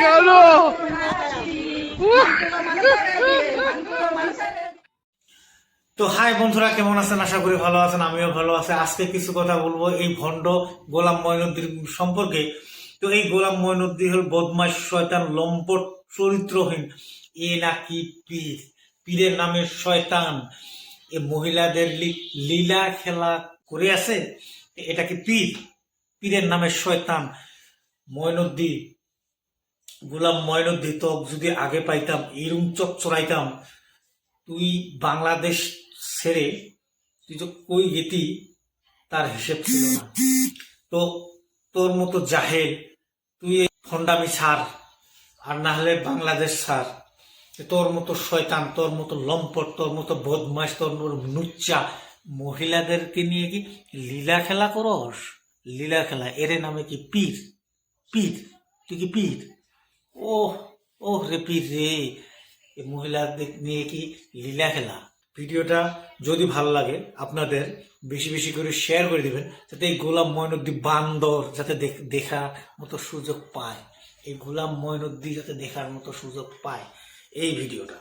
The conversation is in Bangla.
কেন? তো হাই বন্ধুরা, কেমন আছেন? আশা করি ভালো আছেন, আমিও ভালো আছি। আজকে কিছু কথা বলবো এই ভণ্ড গোলাম মঈনুদ্দিন সম্পর্কে। তো এই গোলাম মঈনুদ্দিন হল বদমাশ, শয়তান, লম্পট, চরিত্রহীন। এ নাকি পীর, পীরের নামে শয়তান। এ মহিলাদের লীলা খেলা করে আছে, এটা কি পীর? পীরের নামে শয়তান। মঈনুদ্দিন, গোলাম মঈনুদ্দিন তো যদি আগে পাইতাম, এরম চড়াইতাম। তুই বাংলাদেশ ছেড়ে তুই তো কই গেতি তার হিসেব ছিল না। তো তোর মতো জাহেল, তুই এই ফন্ডামি ছাড়, আর না হলে বাংলাদেশ ছাড়। তোর মতো শয়তান, তোর মতো লম্পট, তোর মতো বদমাস, তোর মতো নুচ্চা মহিলাদেরকে নিয়ে কি লীলা খেলা করস? লীলা খেলা, এর নামে কি পীর? পীর? তুই কি পীর? ও ও রে পীর রে, এই মহিলাদের নিয়ে কি লীলা খেলা? ভিডিওটা যদি ভালো লাগে আপনাদের বেশি বেশি করে শেয়ার করে দিবেন, যাতে এই গোলাম মঈনুদ্দিন বান্দর যাতে দেখার মতো সুযোগ পায়, এই গোলাম মঈনুদ্দিন যাতে দেখার মতো সুযোগ পায় এই ভিডিওটা।